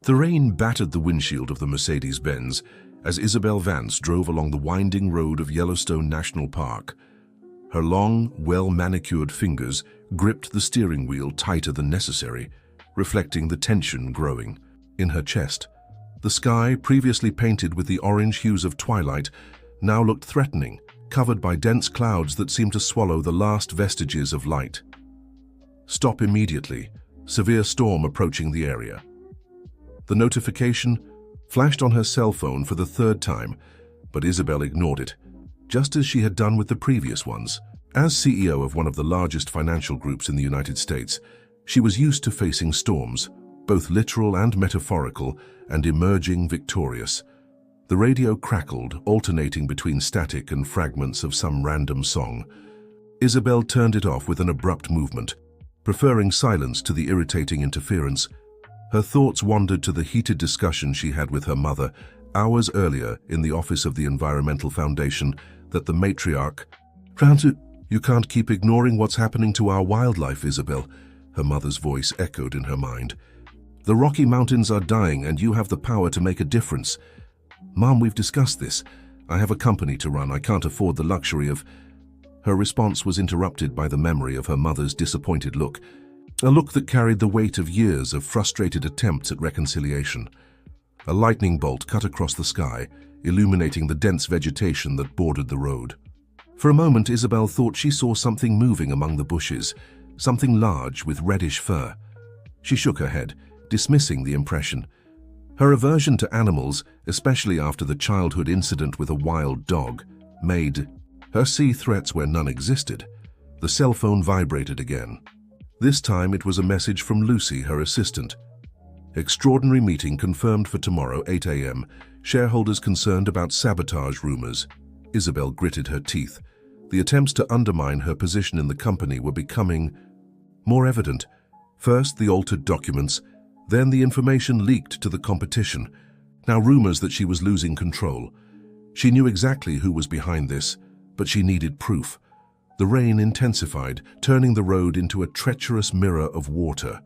The rain battered the windshield of the Mercedes-Benz as Isabel Vance drove along the winding road of Yellowstone National Park. Her long, well-manicured fingers gripped the steering wheel tighter than necessary, reflecting the tension growing in her chest. The sky, previously painted with the orange hues of twilight, now looked threatening, covered by dense clouds that seemed to swallow the last vestiges of light. "Stop immediately. Severe storm approaching the area." The notification flashed on her cell phone for the third time, but Isabel ignored it, just as she had done with the previous ones. As CEO of one of the largest financial groups in the United States, she was used to facing storms, both literal and metaphorical, and emerging victorious. The radio crackled, alternating between static and fragments of some random song. Isabel turned it off with an abrupt movement, preferring silence to the irritating interference. Her thoughts wandered to the heated discussion she had with her mother hours earlier in the office of the Environmental Foundation that the matriarch, "You can't keep ignoring what's happening to our wildlife, Isabel," her mother's voice echoed in her mind. "The Rocky Mountains are dying and you have the power to make a difference." "Mom, we've discussed this. I have a company to run. I can't afford the luxury of—" Her response was interrupted by the memory of her mother's disappointed look, a look that carried the weight of years of frustrated attempts at reconciliation. A lightning bolt cut across the sky, illuminating the dense vegetation that bordered the road. For a moment, Isabel thought she saw something moving among the bushes, something large with reddish fur. She shook her head, dismissing the impression. Her aversion to animals, especially after the childhood incident with a wild dog, made her see threats where none existed. The cell phone vibrated again. This time it was a message from Lucy, her assistant. "Extraordinary meeting confirmed for tomorrow, 8 a.m. Shareholders concerned about sabotage rumors." Isabel gritted her teeth. The attempts to undermine her position in the company were becoming more evident. First, the altered documents, then the information leaked to the competition. Now rumors that she was losing control. She knew exactly who was behind this, but she needed proof. The rain intensified, turning the road into a treacherous mirror of water.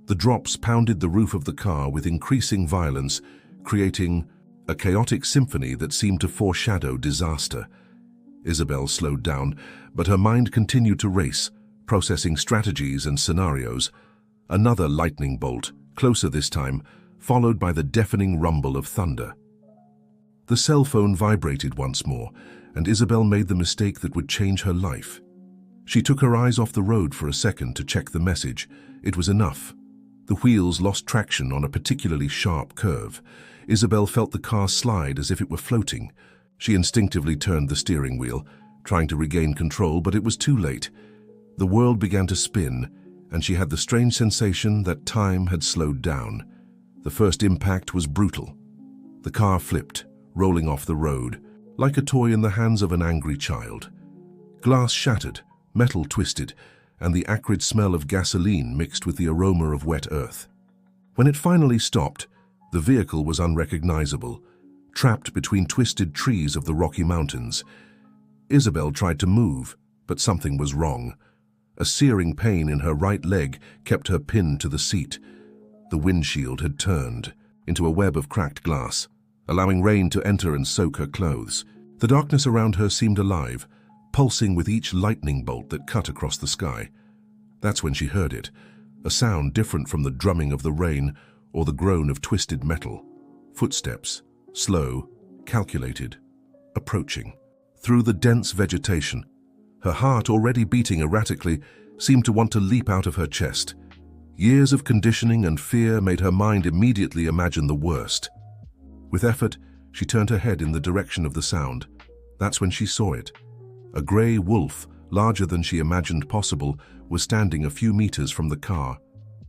The drops pounded the roof of the car with increasing violence, creating a chaotic symphony that seemed to foreshadow disaster. Isabel slowed down, but her mind continued to race, processing strategies and scenarios. Another lightning bolt, closer this time, followed by the deafening rumble of thunder. The cell phone vibrated once more, and Isabel made the mistake that would change her life. She took her eyes off the road for a second to check the message. It was enough. The wheels lost traction on a particularly sharp curve. Isabel felt the car slide as if it were floating. She instinctively turned the steering wheel, trying to regain control, but it was too late. The world began to spin, and she had the strange sensation that time had slowed down. The first impact was brutal. The car flipped, rolling off the road, like a toy in the hands of an angry child. Glass shattered, metal twisted, and the acrid smell of gasoline mixed with the aroma of wet earth. When it finally stopped, the vehicle was unrecognizable, trapped between twisted trees of the Rocky Mountains. Isabel tried to move, but something was wrong. A searing pain in her right leg kept her pinned to the seat. The windshield had turned into a web of cracked glass, allowing rain to enter and soak her clothes. The darkness around her seemed alive, pulsing with each lightning bolt that cut across the sky. That's when she heard it, a sound different from the drumming of the rain or the groan of twisted metal. Footsteps, slow, calculated, approaching. Through the dense vegetation, her heart, already beating erratically, seemed to want to leap out of her chest. Years of conditioning and fear made her mind immediately imagine the worst. With effort, she turned her head in the direction of the sound. That's when she saw it. A grey wolf, larger than she imagined possible, was standing a few meters from the car.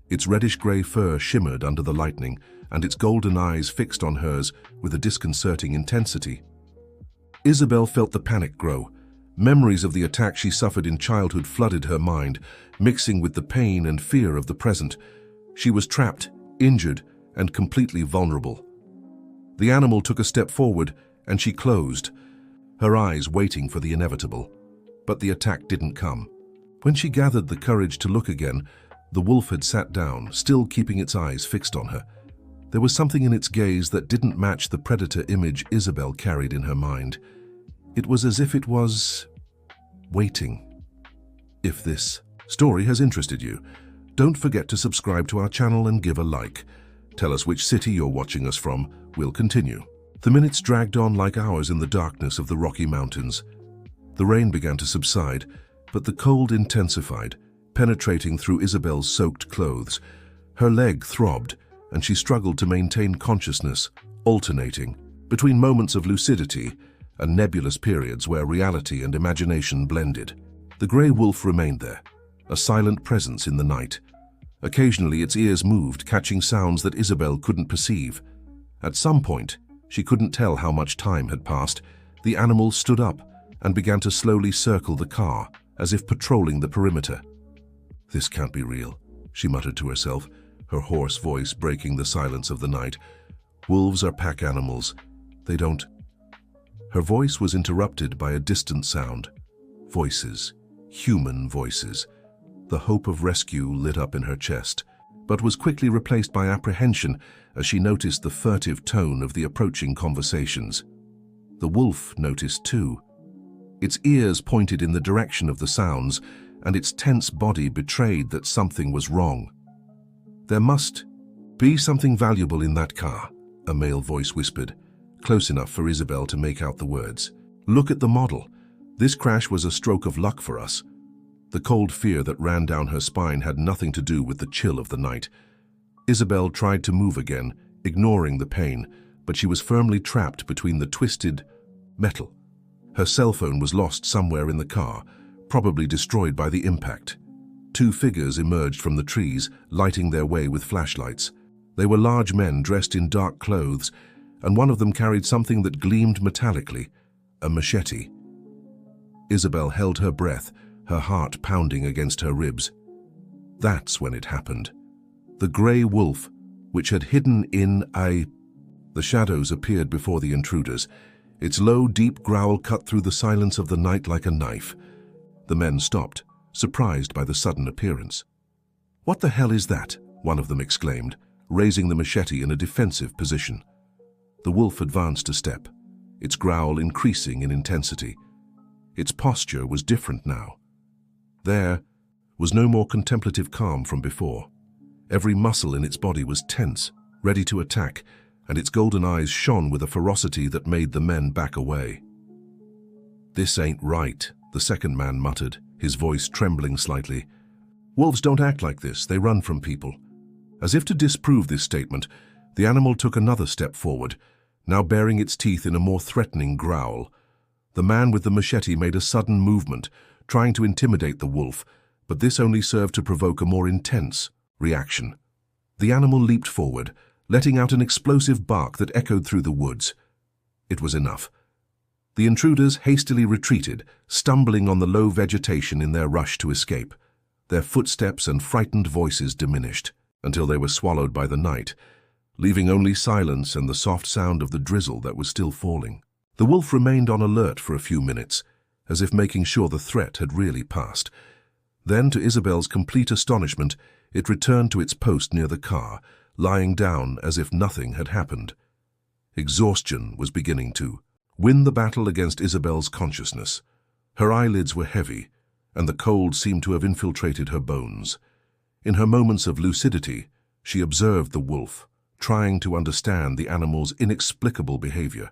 Its reddish-grey fur shimmered under the lightning, and its golden eyes fixed on hers with a disconcerting intensity. Isabel felt the panic grow. Memories of the attack she suffered in childhood flooded her mind, mixing with the pain and fear of the present. She was trapped, injured, and completely vulnerable. The animal took a step forward, and she closed, her eyes waiting for the inevitable. But the attack didn't come. When she gathered the courage to look again, the wolf had sat down, still keeping its eyes fixed on her. There was something in its gaze that didn't match the predator image Isabel carried in her mind. It was as if it was waiting. If this story has interested you, don't forget to subscribe to our channel and give a like. Tell us which city you're watching us from. We'll continue. The minutes dragged on like hours in the darkness of the Rocky Mountains. The rain began to subside, but the cold intensified, penetrating through Isabel's soaked clothes. Her leg throbbed, and she struggled to maintain consciousness, alternating between moments of lucidity and nebulous periods where reality and imagination blended. The grey wolf remained there, a silent presence in the night. Occasionally its ears moved, catching sounds that Isabel couldn't perceive. At some point, she couldn't tell how much time had passed, the animal stood up and began to slowly circle the car, as if patrolling the perimeter. "This can't be real," she muttered to herself, her hoarse voice breaking the silence of the night. "Wolves are pack animals. They don't—" Her voice was interrupted by a distant sound. Voices. Human voices. The hope of rescue lit up in her chest, but was quickly replaced by apprehension as she noticed the furtive tone of the approaching conversations. The wolf noticed too. Its ears pointed in the direction of the sounds, and its tense body betrayed that something was wrong. "There must be something valuable in that car," a male voice whispered, close enough for Isabel to make out the words. "Look at the model. This crash was a stroke of luck for us." The cold fear that ran down her spine had nothing to do with the chill of the night. Isabel tried to move again, ignoring the pain, but she was firmly trapped between the twisted metal. Her cell phone was lost somewhere in the car, probably destroyed by the impact. Two figures emerged from the trees, lighting their way with flashlights. They were large men dressed in dark clothes, and one of them carried something that gleamed metallically, a machete. Isabel held her breath, her heart pounding against her ribs. That's when it happened. The grey wolf, which had hidden in The shadows appeared before the intruders. Its low, deep growl cut through the silence of the night like a knife. The men stopped, surprised by the sudden appearance. "What the hell is that?" one of them exclaimed, raising the machete in a defensive position. The wolf advanced a step, its growl increasing in intensity. Its posture was different now. There was no more contemplative calm from before. Every muscle in its body was tense, ready to attack, and its golden eyes shone with a ferocity that made the men back away. "This ain't right," the second man muttered, his voice trembling slightly. "Wolves don't act like this, they run from people." As if to disprove this statement, the animal took another step forward, now baring its teeth in a more threatening growl. The man with the machete made a sudden movement, trying to intimidate the wolf, but this only served to provoke a more intense reaction. The animal leaped forward, letting out an explosive bark that echoed through the woods. It was enough. The intruders hastily retreated, stumbling on the low vegetation in their rush to escape. Their footsteps and frightened voices diminished, until they were swallowed by the night, leaving only silence and the soft sound of the drizzle that was still falling. The wolf remained on alert for a few minutes, as if making sure the threat had really passed. Then, to Isabel's complete astonishment, it returned to its post near the car, lying down as if nothing had happened. Exhaustion was beginning to win the battle against Isabel's consciousness. Her eyelids were heavy, and the cold seemed to have infiltrated her bones. In her moments of lucidity, she observed the wolf, trying to understand the animal's inexplicable behavior.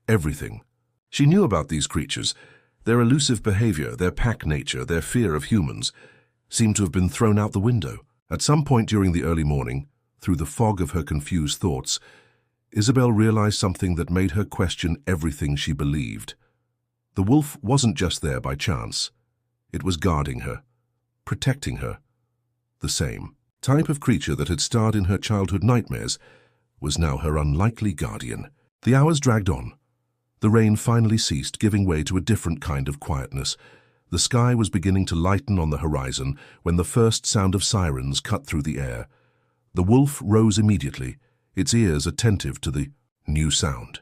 Everything she knew about these creatures, their elusive behavior, their pack nature, their fear of humans, seemed to have been thrown out the window. At some point during the early morning, through the fog of her confused thoughts, Isabel realized something that made her question everything she believed. The wolf wasn't just there by chance. It was guarding her, protecting her. The same type of creature that had starred in her childhood nightmares was now her unlikely guardian. The hours dragged on. The rain finally ceased, giving way to a different kind of quietness. The sky was beginning to lighten on the horizon when the first sound of sirens cut through the air. The wolf rose immediately, its ears attentive to the new sound.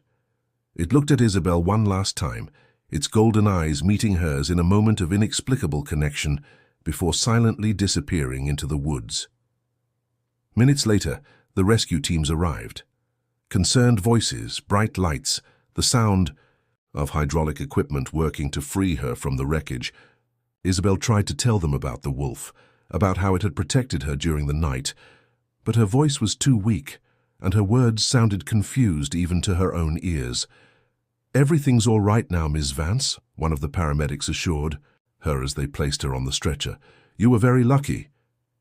It looked at Isabel one last time, its golden eyes meeting hers in a moment of inexplicable connection, before silently disappearing into the woods. Minutes later, the rescue teams arrived. Concerned voices, bright lights, the sound of hydraulic equipment working to free her from the wreckage. Isabel tried to tell them about the wolf, about how it had protected her during the night, but her voice was too weak, and her words sounded confused even to her own ears. "Everything's all right now, Ms. Vance," one of the paramedics assured her as they placed her on the stretcher. "You were very lucky.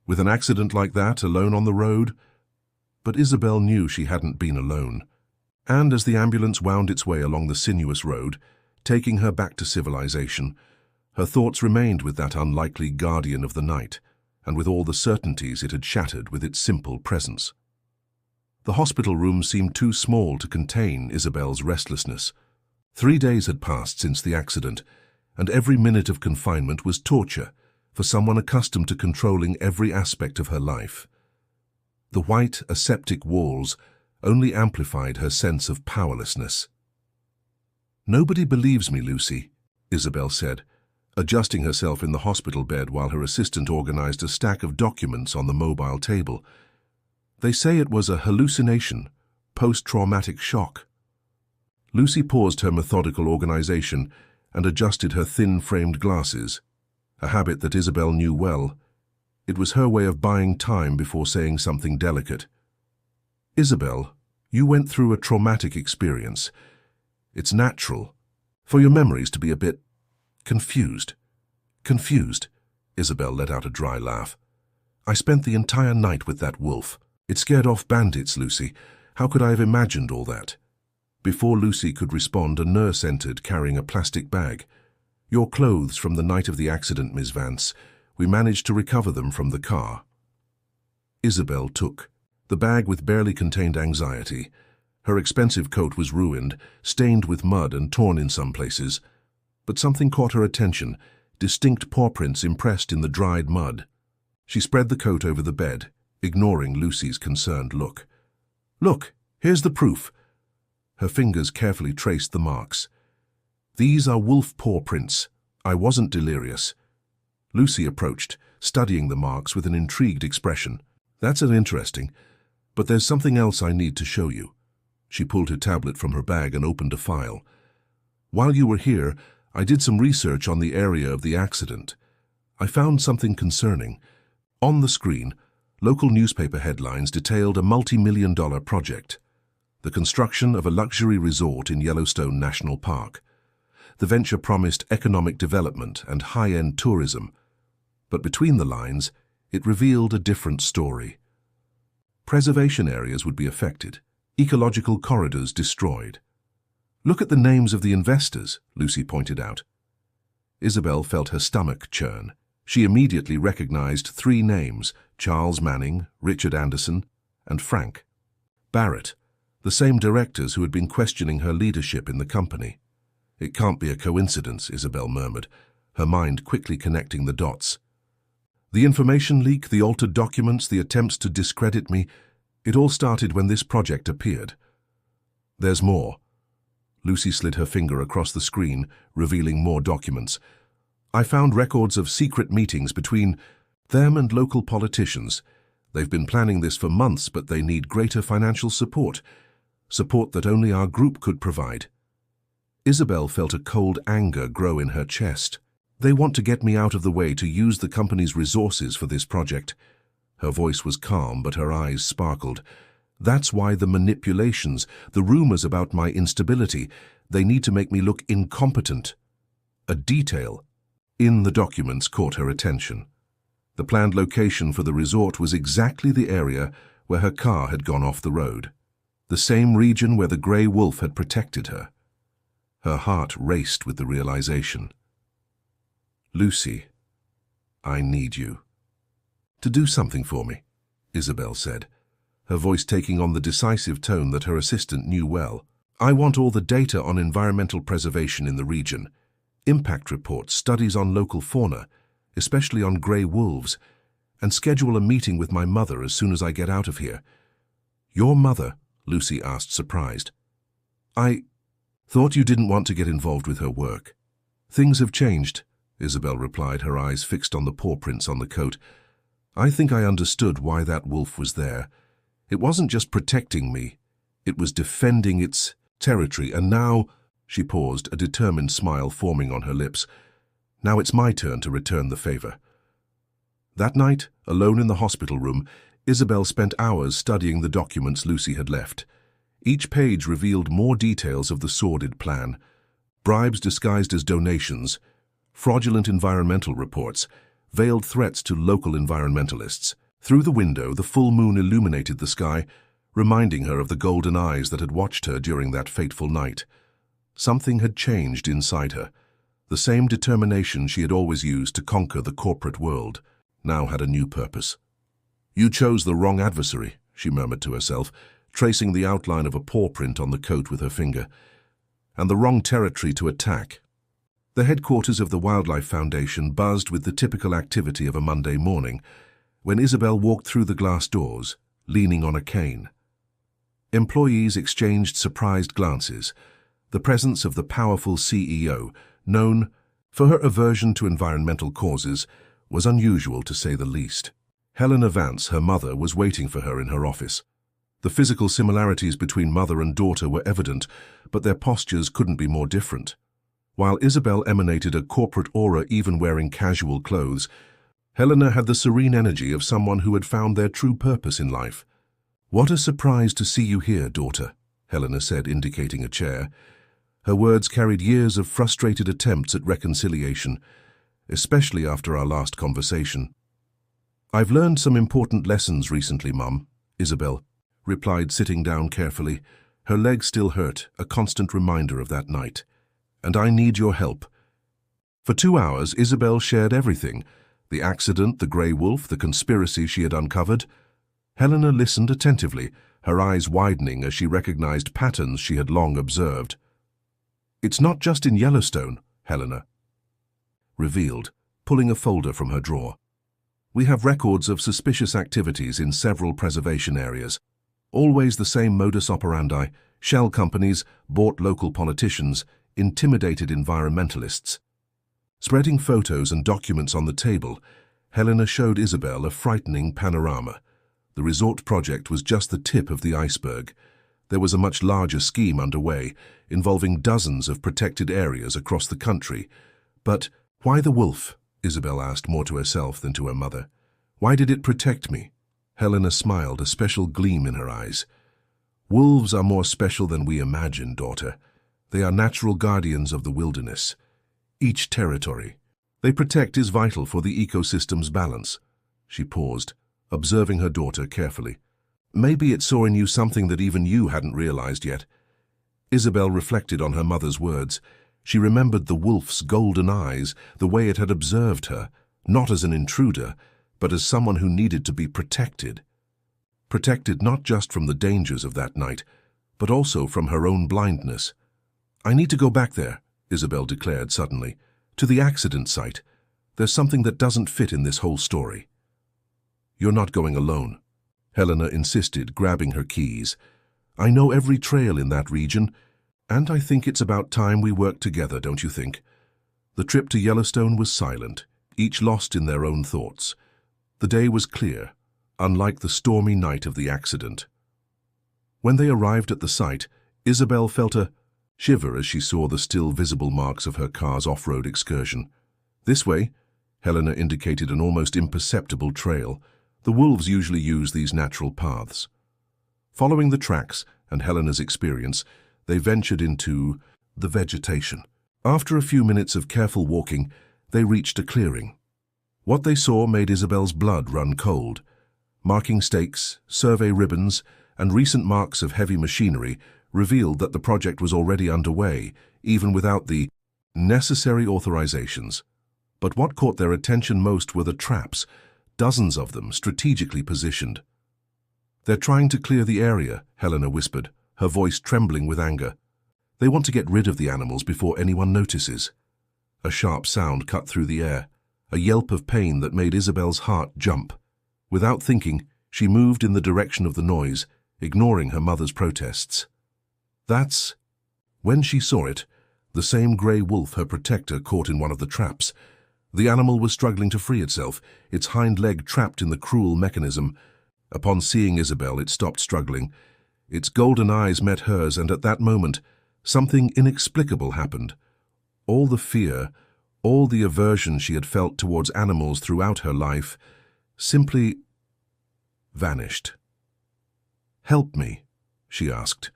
With an accident like that, alone on the road." But Isabel knew she hadn't been alone. And as the ambulance wound its way along the sinuous road, taking her back to civilization, her thoughts remained with that unlikely guardian of the night, and with all the certainties it had shattered with its simple presence. The hospital room seemed too small to contain Isabel's restlessness. 3 days had passed since the accident, and every minute of confinement was torture for someone accustomed to controlling every aspect of her life. The white, aseptic walls only amplified her sense of powerlessness. "Nobody believes me, Lucy," Isabel said, adjusting herself in the hospital bed while her assistant organized a stack of documents on the mobile table. "They say it was a hallucination, post-traumatic shock." Lucy paused her methodical organization and adjusted her thin-framed glasses, a habit that Isabel knew well. It was her way of buying time before saying something delicate. "Isabel, you went through a traumatic experience. It's natural for your memories to be a bit confused." "Confused?" Isabel let out a dry laugh. "I spent the entire night with that wolf. It scared off bandits, Lucy. How could I have imagined all that?" Before Lucy could respond, a nurse entered carrying a plastic bag. "Your clothes from the night of the accident, Ms. Vance. We managed to recover them from the car." Isabel took the bag with barely contained anxiety. Her expensive coat was ruined, stained with mud and torn in some places. But something caught her attention, distinct paw prints impressed in the dried mud. She spread the coat over the bed, ignoring Lucy's concerned look. "Look, here's the proof." Her fingers carefully traced the marks. "These are wolf paw prints. I wasn't delirious." Lucy approached, studying the marks with an intrigued expression. "That's interesting, but there's something else I need to show you." She pulled her tablet from her bag and opened a file. "While you were here, I did some research on the area of the accident. I found something concerning. On the screen, local newspaper headlines detailed a multi-million-dollar project, the construction of a luxury resort in Yellowstone National Park. The venture promised economic development and high-end tourism, but between the lines, it revealed a different story. Preservation areas would be affected, ecological corridors destroyed. "Look at the names of the investors," Lucy pointed out. Isabel felt her stomach churn. She immediately recognized 3 names: Charles Manning, Richard Anderson, and Frank Barrett, the same directors who had been questioning her leadership in the company. "It can't be a coincidence," Isabel murmured, her mind quickly connecting the dots. "The information leak, the altered documents, the attempts to discredit me, it all started when this project appeared. There's more." Lucy slid her finger across the screen, revealing more documents. "I found records of secret meetings between them and local politicians. They've been planning this for months, but they need greater financial support that only our group could provide." Isabel felt a cold anger grow in her chest. "They want to get me out of the way to use the company's resources for this project." Her voice was calm, but her eyes sparkled. "That's why the manipulations, the rumors about my instability, they need to make me look incompetent." A detail in the documents caught her attention. The planned location for the resort was exactly the area where her car had gone off the road, the same region where the grey wolf had protected her. Her heart raced with the realization. "Lucy, I need you to do something for me," Isabel said, her voice taking on the decisive tone that her assistant knew well. "I want all the data on environmental preservation in the region, impact reports, studies on local fauna, especially on grey wolves, and schedule a meeting with my mother as soon as I get out of here." "Your mother?" Lucy asked, surprised. "I thought you didn't want to get involved with her work." "Things have changed," Isabel replied, her eyes fixed on the paw prints on the coat. "I think I understood why that wolf was there. It wasn't just protecting me, it was defending its territory, and now, she paused, a determined smile forming on her lips, now it's my turn to return the favor. That night, alone in the hospital room, Isabel spent hours studying the documents Lucy had left. Each page revealed more details of the sordid plan: bribes disguised as donations, fraudulent environmental reports, veiled threats to local environmentalists. Through the window, the full moon illuminated the sky, reminding her of the golden eyes that had watched her during that fateful night. Something had changed inside her. The same determination she had always used to conquer the corporate world now had a new purpose. "You chose the wrong adversary," she murmured to herself, tracing the outline of a paw print on the coat with her finger, "and the wrong territory to attack." The headquarters of the Wildlife Foundation buzzed with the typical activity of a Monday morning when Isabel walked through the glass doors, leaning on a cane. Employees exchanged surprised glances. The presence of the powerful CEO, known for her aversion to environmental causes, was unusual to say the least. Helena Vance, her mother, was waiting for her in her office. The physical similarities between mother and daughter were evident, but their postures couldn't be more different. While Isabel emanated a corporate aura even wearing casual clothes, Helena had the serene energy of someone who had found their true purpose in life. "What a surprise to see you here, daughter," Helena said, indicating a chair. Her words carried years of frustrated attempts at reconciliation, especially after our last conversation. "I've learned some important lessons recently, Mum," Isabel replied, sitting down carefully. Her legs still hurt, a constant reminder of that night. "And I need your help." For 2 hours, Isabel shared everything: the accident, the grey wolf, the conspiracy she had uncovered. Helena listened attentively, her eyes widening as she recognized patterns she had long observed. "It's not just in Yellowstone," Helena revealed, pulling a folder from her drawer. "We have records of suspicious activities in several preservation areas. Always the same modus operandi: shell companies bought local politicians, intimidated environmentalists." Spreading photos and documents on the table, Helena showed Isabel a frightening panorama. The resort project was just the tip of the iceberg. There was a much larger scheme underway, involving dozens of protected areas across the country. "But why the wolf?" Isabel asked, more to herself than to her mother. "Why did it protect me?" Helena smiled, a special gleam in her eyes. "Wolves are more special than we imagine, daughter. They are natural guardians of the wilderness. Each territory they protect is vital for the ecosystem's balance." She paused, observing her daughter carefully. "Maybe it saw in you something that even you hadn't realized yet." Isabel reflected on her mother's words. She remembered the wolf's golden eyes, the way it had observed her, not as an intruder, but as someone who needed to be protected. Protected not just from the dangers of that night, but also from her own blindness. "I need to go back there," Isabel declared suddenly, "to the accident site. There's something that doesn't fit in this whole story." "You're not going alone," Helena insisted, grabbing her keys. "I know every trail in that region, and I think it's about time we worked together, don't you think?" The trip to Yellowstone was silent, each lost in their own thoughts. The day was clear, unlike the stormy night of the accident. When they arrived at the site, Isabel felt a shiver as she saw the still visible marks of her car's off-road excursion. "This way," Helena indicated an almost imperceptible trail. The wolves usually use these natural paths. Following the tracks and Helena's experience, they ventured into the vegetation. After a few minutes of careful walking, they reached a clearing. What they saw made Isabel's blood run cold. Marking stakes, survey ribbons, and recent marks of heavy machinery revealed that the project was already underway, even without the necessary authorizations. But what caught their attention most were the traps, dozens of them strategically positioned. "They're trying to clear the area," Helena whispered, her voice trembling with anger. "They want to get rid of the animals before anyone notices." A sharp sound cut through the air, a yelp of pain that made Isabel's heart jump. Without thinking, she moved in the direction of the noise, ignoring her mother's protests. That's when she saw it, the same grey wolf her protector caught in one of the traps. The animal was struggling to free itself, its hind leg trapped in the cruel mechanism. Upon seeing Isabel, it stopped struggling. Its golden eyes met hers, and at that moment, something inexplicable happened. All the fear, all the aversion she had felt towards animals throughout her life, simply vanished. "Help me," she asked.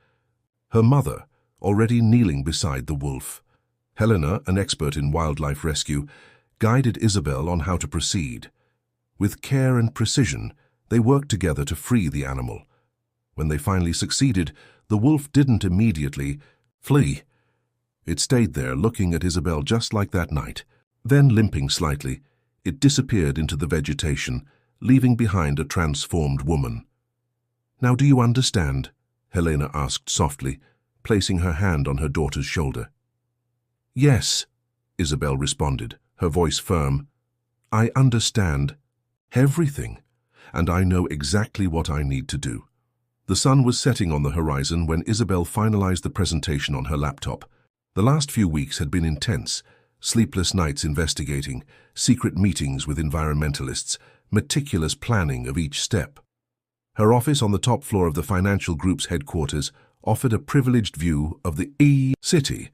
Her mother, already kneeling beside the wolf. Helena, an expert in wildlife rescue, guided Isabel on how to proceed. With care and precision, they worked together to free the animal. When they finally succeeded, the wolf didn't immediately flee. It stayed there, looking at Isabel just like that night. Then, limping slightly, it disappeared into the vegetation, leaving behind a transformed woman. "Now do you understand?" Helena asked softly, placing her hand on her daughter's shoulder. "Yes," Isabel responded, her voice firm. "I understand everything, and I know exactly what I need to do." The sun was setting on the horizon when Isabel finalized the presentation on her laptop. The last few weeks had been intense, sleepless nights investigating, secret meetings with environmentalists, meticulous planning of each step. Her office on the top floor of the financial group's headquarters offered a privileged view of the city,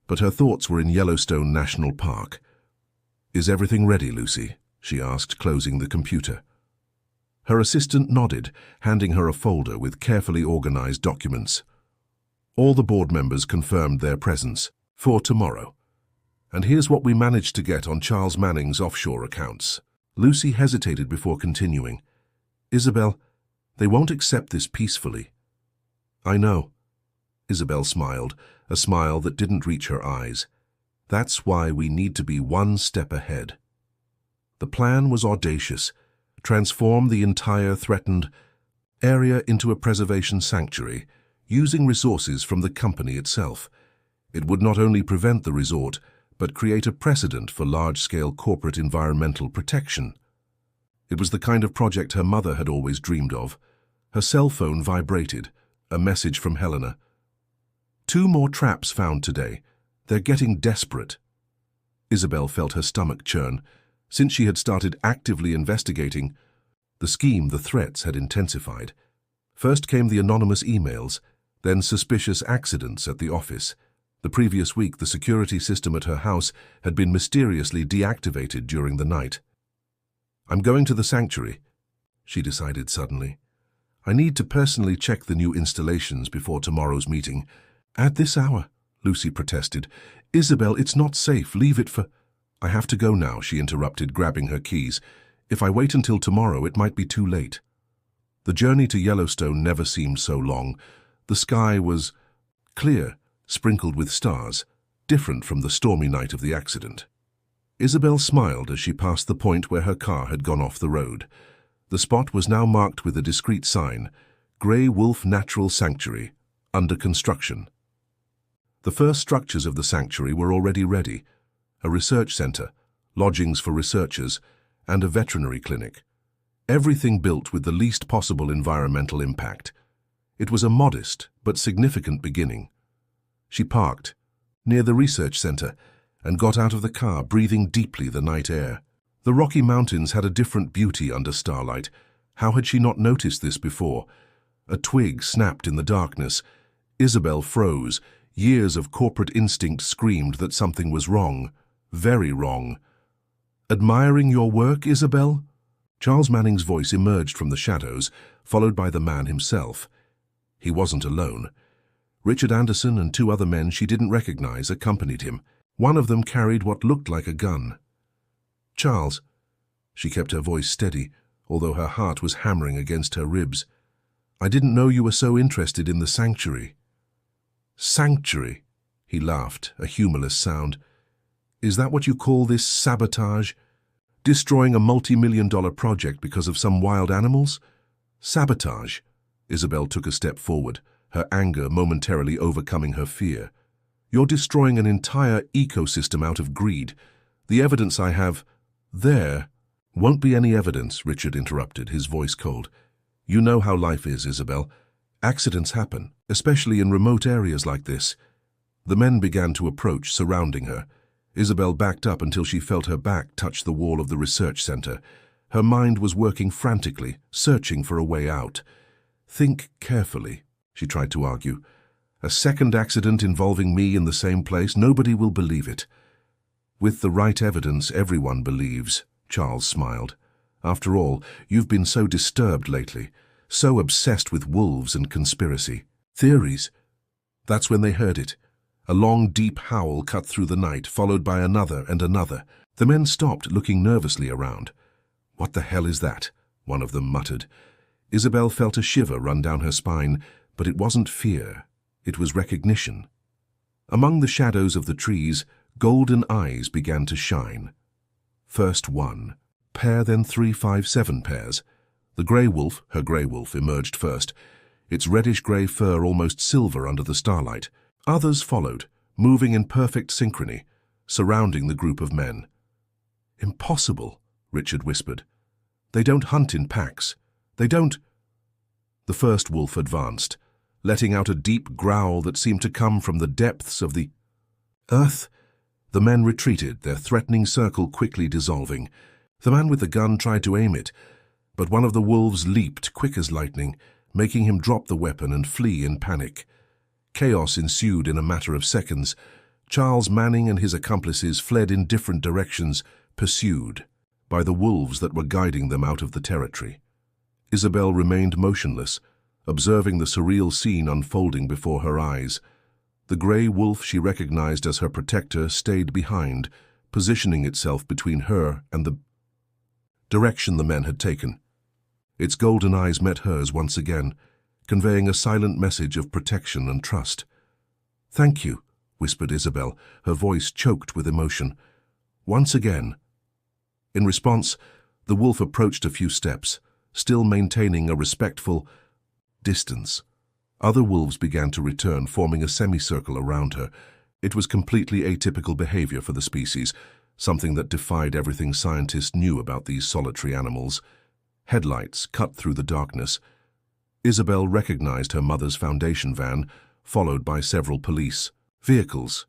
but her thoughts were in Yellowstone National Park. "Is everything ready, Lucy?" she asked, closing the computer. Her assistant nodded, handing her a folder with carefully organized documents. All the board members confirmed their presence for tomorrow. "And here's what we managed to get on Charles Manning's offshore accounts." Lucy hesitated before continuing. "Isabel, they won't accept this peacefully." "I know." Isabel smiled, a smile that didn't reach her eyes. "That's why we need to be one step ahead." The plan was audacious. Transform the entire threatened area into a preservation sanctuary, using resources from the company itself. It would not only prevent the resort, but create a precedent for large-scale corporate environmental protection. It was the kind of project her mother had always dreamed of. Her cell phone vibrated, a message from Helena. "2 more traps found today. They're getting desperate." Isabel felt her stomach churn. Since she had started actively investigating the scheme, the threats had intensified. First came the anonymous emails, then suspicious accidents at the office. The previous week, the security system at her house had been mysteriously deactivated during the night. "I'm going to the sanctuary," she decided suddenly. "I need to personally check the new installations before tomorrow's meeting." "At this hour?" Lucy protested. "Isabel, it's not safe. Leave it for—" "I have to go now," she interrupted, grabbing her keys. "If I wait until tomorrow, it might be too late." The journey to Yellowstone never seemed so long. The sky was clear, sprinkled with stars, different from the stormy night of the accident. Isabel smiled as she passed the point where her car had gone off the road. The spot was now marked with a discreet sign, Grey Wolf Natural Sanctuary, under construction. The first structures of the sanctuary were already ready: a research center, lodgings for researchers, and a veterinary clinic. Everything built with the least possible environmental impact. It was a modest but significant beginning. She parked near the research center and got out of the car, breathing deeply the night air. The Rocky Mountains had a different beauty under starlight. How had she not noticed this before? A twig snapped in the darkness. Isabel froze. Years of corporate instinct screamed that something was wrong. Very wrong. "Admiring your work, Isabel?" Charles Manning's voice emerged from the shadows, followed by the man himself. He wasn't alone. Richard Anderson and 2 other men she didn't recognize accompanied him. One of them carried what looked like a gun. "Charles," she kept her voice steady, although her heart was hammering against her ribs. "I didn't know you were so interested in the sanctuary." "Sanctuary?" He laughed, a humorless sound. "Is that what you call this sabotage? Destroying a multi-million-dollar project because of some wild animals?" "Sabotage?" Isabel took a step forward, her anger momentarily overcoming her fear. "You're destroying an entire ecosystem out of greed. The evidence I have there—" "Won't be any evidence," Richard interrupted, his voice cold. "You know how life is, Isabel. Accidents happen, especially in remote areas like this." The men began to approach, surrounding her. Isabel backed up until she felt her back touch the wall of the research center. Her mind was working frantically, searching for a way out. "Think carefully," she tried to argue. "A second accident involving me in the same place, nobody will believe it." "With the right evidence, everyone believes," Charles smiled. "After all, you've been so disturbed lately, so obsessed with wolves and conspiracy theories." That's when they heard it. A long, deep howl cut through the night, followed by another and another. The men stopped, looking nervously around. "What the hell is that?" one of them muttered. Isabel felt a shiver run down her spine, but it wasn't fear. It was recognition. Among the shadows of the trees, golden eyes began to shine. First one, pair, then 3, 5, 7 pairs. The grey wolf, her grey wolf, emerged first, its reddish-grey fur almost silver under the starlight. Others followed, moving in perfect synchrony, surrounding the group of men. "Impossible," Richard whispered. "They don't hunt in packs. They don't—" The first wolf advanced, letting out a deep growl that seemed to come from the depths of the earth. The men retreated, their threatening circle quickly dissolving. The man with the gun tried to aim it, but one of the wolves leaped quick as lightning, making him drop the weapon and flee in panic. Chaos ensued in a matter of seconds. Charles Manning and his accomplices fled in different directions, pursued by the wolves that were guiding them out of the territory. Isabel remained motionless, observing the surreal scene unfolding before her eyes. The grey wolf she recognized as her protector stayed behind, positioning itself between her and the direction the men had taken. Its golden eyes met hers once again, conveying a silent message of protection and trust. "Thank you," whispered Isabel, her voice choked with emotion. "Once again." In response, the wolf approached a few steps, still maintaining a respectful distance. Other wolves began to return, forming a semicircle around her. It was completely atypical behavior for the species, something that defied everything scientists knew about these solitary animals. Headlights cut through the darkness. Isabel recognized her mother's Foundation van, followed by several police vehicles.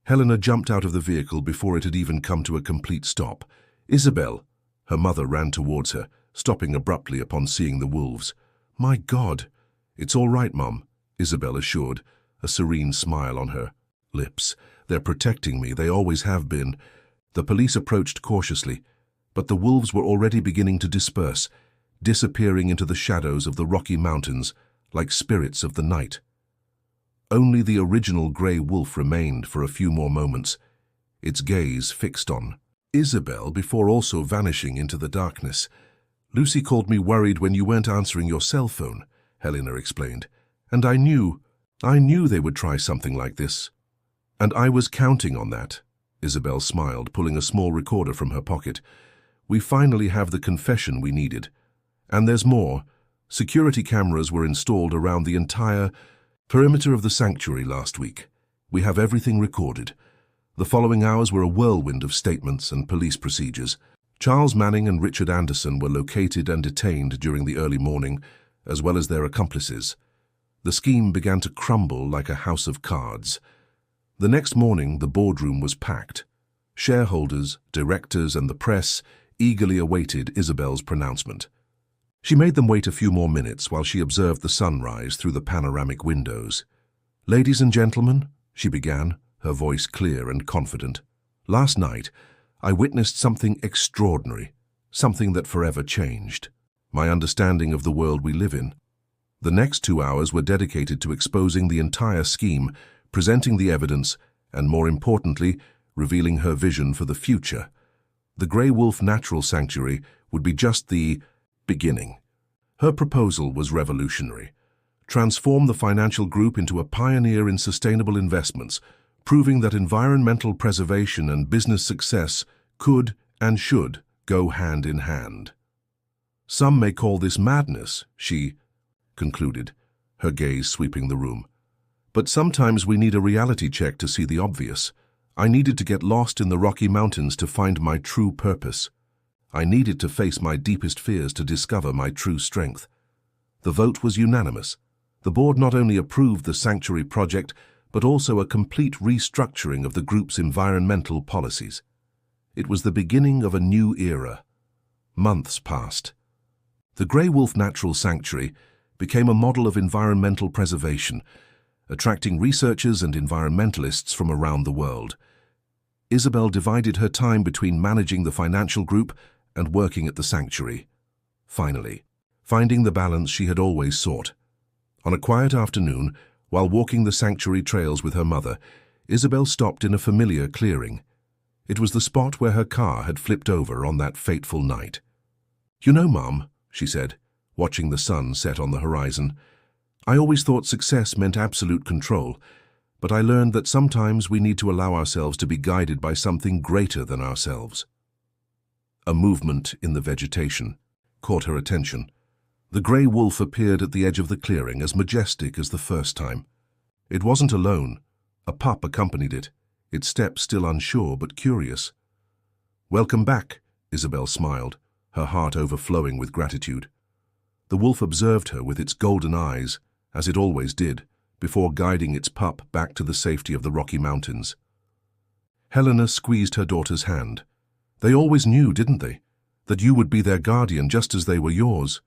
Helena jumped out of the vehicle before it had even come to a complete stop. "Isabel!" Her mother ran towards her, stopping abruptly upon seeing the wolves. "My God!" "It's all right, Mom," Isabel assured, a serene smile on her lips. "They're protecting me, they always have been." The police approached cautiously, but the wolves were already beginning to disperse, disappearing into the shadows of the Rocky Mountains like spirits of the night. Only the original grey wolf remained for a few more moments, its gaze fixed on Isabel before also vanishing into the darkness. "Lucy called me worried when you weren't answering your cell phone," Helena explained. "And I knew they would try something like this." "And I was counting on that," Isabel smiled, pulling a small recorder from her pocket. "We finally have the confession we needed. And there's more. Security cameras were installed around the entire perimeter of the sanctuary last week. We have everything recorded." The following hours were a whirlwind of statements and police procedures. Charles Manning and Richard Anderson were located and detained during the early morning, as well as their accomplices. The scheme began to crumble like a house of cards. The next morning, the boardroom was packed. Shareholders, directors, and the press eagerly awaited Isabel's pronouncement. She made them wait a few more minutes while she observed the sunrise through the panoramic windows. "Ladies and gentlemen," she began, her voice clear and confident. "Last night, I witnessed something extraordinary, something that forever changed my understanding of the world we live in." The next 2 hours were dedicated to exposing the entire scheme, presenting the evidence, and more importantly, revealing her vision for the future. The Grey Wolf Natural Sanctuary would be just the beginning. Her proposal was revolutionary. Transform the financial group into a pioneer in sustainable investments, proving that environmental preservation and business success could and should go hand in hand. "Some may call this madness," she concluded, her gaze sweeping the room. "But sometimes we need a reality check to see the obvious. I needed to get lost in the Rocky Mountains to find my true purpose. I needed to face my deepest fears to discover my true strength." The vote was unanimous. The board not only approved the sanctuary project, but also a complete restructuring of the group's environmental policies. It was the beginning of a new era, Months passed. The Grey Wolf Natural Sanctuary became a model of environmental preservation, attracting researchers and environmentalists from around the world. Isabel divided her time between managing the financial group and working at the sanctuary. Finally, finding the balance she had always sought. On a quiet afternoon, while walking the sanctuary trails with her mother, Isabel stopped in a familiar clearing. It was the spot where her car had flipped over on that fateful night. "You know, Mom," she said, watching the sun set on the horizon, "I always thought success meant absolute control, but I learned that sometimes we need to allow ourselves to be guided by something greater than ourselves." A movement in the vegetation caught her attention. The grey wolf appeared at the edge of the clearing, as majestic as the first time. It wasn't alone. A pup accompanied it, its steps still unsure but curious. "Welcome back," Isabel smiled, her heart overflowing with gratitude. The wolf observed her with its golden eyes, as it always did, before guiding its pup back to the safety of the Rocky Mountains. Helena squeezed her daughter's hand. "They always knew, didn't they, that you would be their guardian just as they were yours?"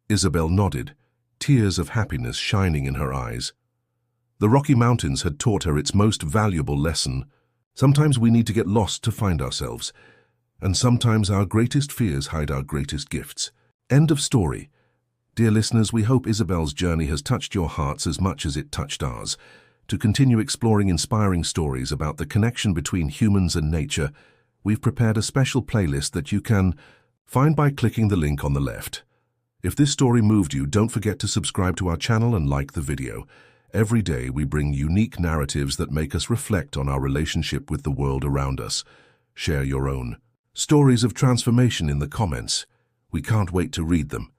Isabel nodded, tears of happiness shining in her eyes. The Rocky Mountains had taught her its most valuable lesson. Sometimes we need to get lost to find ourselves, and sometimes our greatest fears hide our greatest gifts. End of story. Dear listeners, we hope Isabel's journey has touched your hearts as much as it touched ours. To continue exploring inspiring stories about the connection between humans and nature, we've prepared a special playlist that you can find by clicking the link on the left. If this story moved you, don't forget to subscribe to our channel and like the video. Every day we bring unique narratives that make us reflect on our relationship with the world around us. Share your own stories of transformation in the comments. We can't wait to read them.